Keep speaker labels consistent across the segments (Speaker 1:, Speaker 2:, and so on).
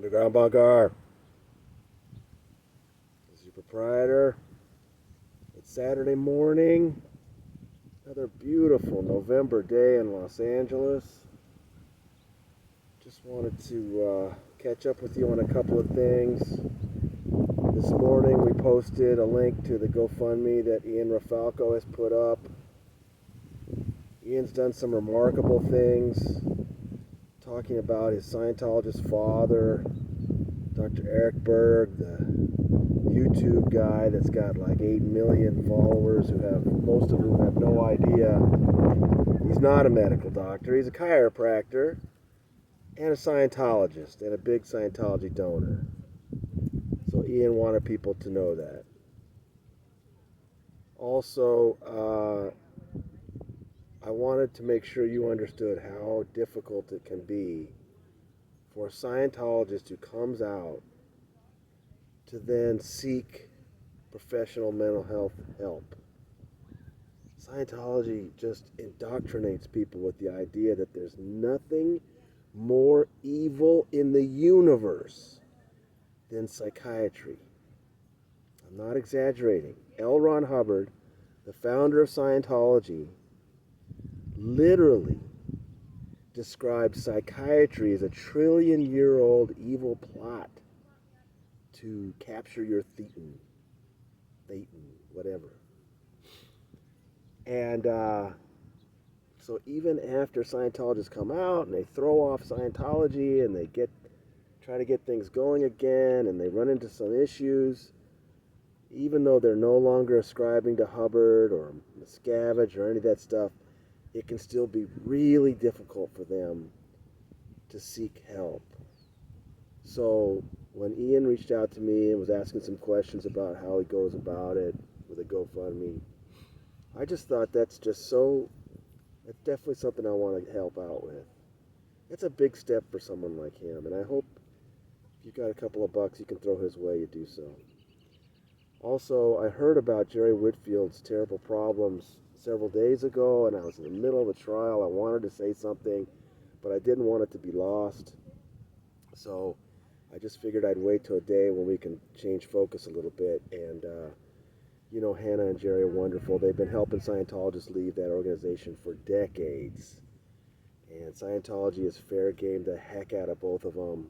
Speaker 1: Underground Bunker. This is your proprietor. It's Saturday morning. Another beautiful November day in Los Angeles. Just wanted to catch up with you on a couple of things. This morning we posted a link to the GoFundMe that Ian Rafalco has put up. Ian's done some remarkable things, talking about his Scientologist father, Dr. Eric Berg, the YouTube guy that's got like 8 million followers most of whom have no idea. He's not a medical doctor. He's a chiropractor and a Scientologist and a big Scientology donor. So Ian wanted people to know that. Also, I wanted to make sure you understood how difficult it can be for a Scientologist who comes out to then seek professional mental health help. Scientology just indoctrinates people with the idea that there's nothing more evil in the universe than psychiatry. I'm not exaggerating. L. Ron Hubbard, the founder of Scientology, literally described psychiatry as a trillion-year-old evil plot to capture your thetan, whatever. And so even after Scientologists come out and they throw off Scientology and they try to get things going again and they run into some issues, even though they're no longer ascribing to Hubbard or Miscavige or any of that stuff, it can still be really difficult for them to seek help. So when Ian reached out to me and was asking some questions about how he goes about it with a GoFundMe, I just thought that's definitely something I want to help out with. It's a big step for someone like him, and I hope if you've got a couple of bucks you can throw his way, you do so. Also, I heard about Jerry Whitfield's terrible problems several days ago, and I was in the middle of a trial. I wanted to say something, but I didn't want it to be lost. So I just figured I'd wait till a day when we can change focus a little bit. And, Hannah and Jerry are wonderful. They've been helping Scientologists leave that organization for decades. And Scientology is fair game the heck out of both of them.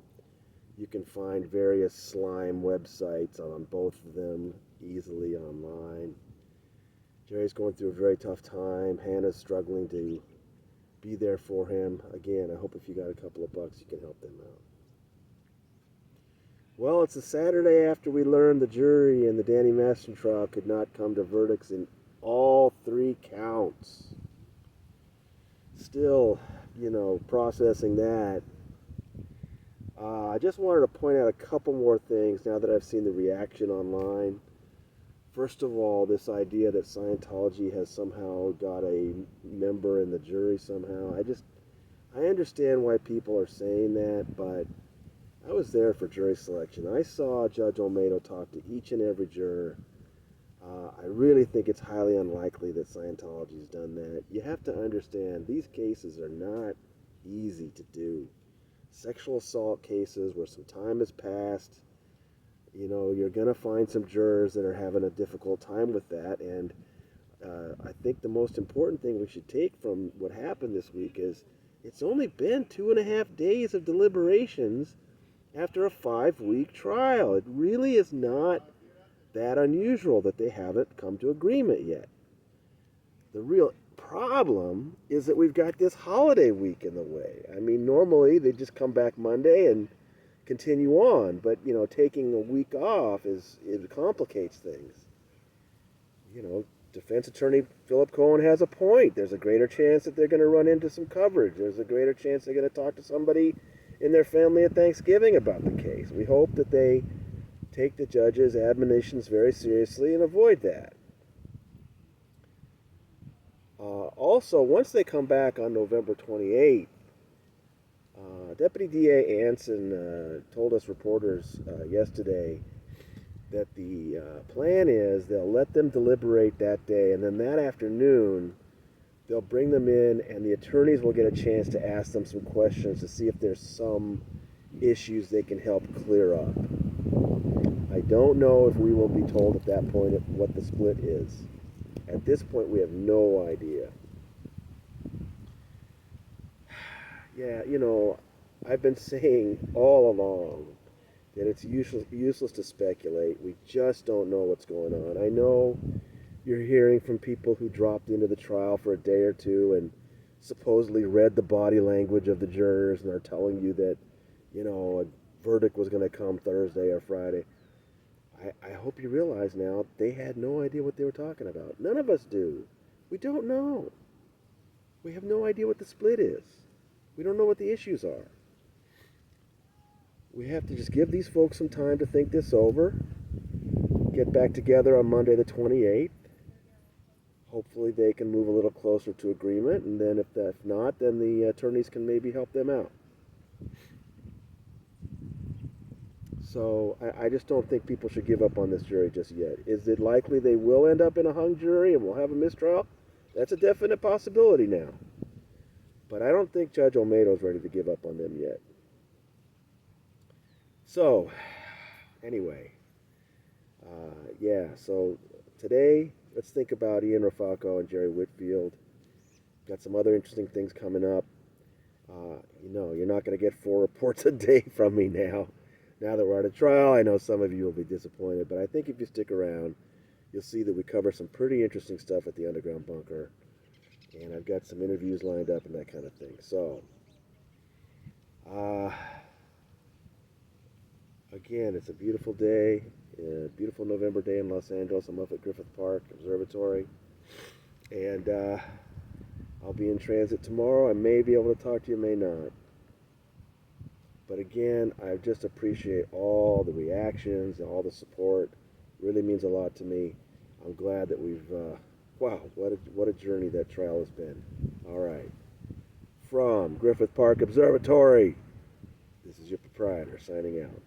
Speaker 1: You can find various slime websites on both of them easily online. Jerry's going through a very tough time. Hannah's struggling to be there for him. Again, I hope if you got a couple of bucks, you can help them out. Well, it's a Saturday after we learned the jury in the Danny Masterson trial could not come to verdicts in all 3 counts. Still, processing that. I just wanted to point out a couple more things now that I've seen the reaction online. First of all, this idea that Scientology has somehow got a member in the jury somehow. I understand why people are saying that, but I was there for jury selection. I saw Judge Olmedo talk to each and every juror. I really think it's highly unlikely that Scientology's done that. You have to understand, these cases are not easy to do. Sexual assault cases where some time has passed, you're going to find some jurors that are having a difficult time with that. And I think the most important thing we should take from what happened this week is it's only been 2.5 days of deliberations after a 5-week trial. It really is not that unusual that they haven't come to agreement yet. The real problem is that we've got this holiday week in the way. I mean, normally they just come back Monday and continue on, but taking a week off it complicates things. Defense attorney Philip Cohen has a point. There's a greater chance that they're going to run into some coverage. There's a greater chance they're going to talk to somebody in their family at Thanksgiving about the case. We hope that they take the judge's admonitions very seriously and avoid that. Also, once they come back on November 28th, Deputy DA Anson told us reporters yesterday that the plan is they'll let them deliberate that day, and then that afternoon they'll bring them in and the attorneys will get a chance to ask them some questions to see if there's some issues they can help clear up. I don't know if we will be told at that point what the split is. At this point, we have no idea. Yeah, I've been saying all along that it's useless to speculate. We just don't know what's going on. I know you're hearing from people who dropped into the trial for a day or two and supposedly read the body language of the jurors and are telling you that, a verdict was going to come Thursday or Friday. I hope you realize now they had no idea what they were talking about. None of us do. We don't know. We have no idea what the split is. We don't know what the issues are. We have to just give these folks some time to think this over, get back together on Monday the 28th. Hopefully they can move a little closer to agreement, and then if not, then the attorneys can maybe help them out. So I just don't think people should give up on this jury just yet. Is it likely they will end up in a hung jury and we'll have a mistrial? That's a definite possibility now. But I don't think Judge Olmedo's ready to give up on them yet. So, anyway, so today, let's think about Ian Rafalco and Jerry Whitfield. Got some other interesting things coming up. You're not going to get 4 reports a day from me now. Now that we're at a trial, I know some of you will be disappointed, but I think if you stick around, you'll see that we cover some pretty interesting stuff at the underground bunker. And I've got some interviews lined up and that kind of thing. So, again, it's a beautiful day, a beautiful November day in Los Angeles. I'm up at Griffith Park Observatory. And I'll be in transit tomorrow. I may be able to talk to you, may not. But again, I just appreciate all the reactions and all the support. It really means a lot to me. I'm glad that we've, wow, what a journey that trial has been. All right. From Griffith Park Observatory, this is your proprietor signing out.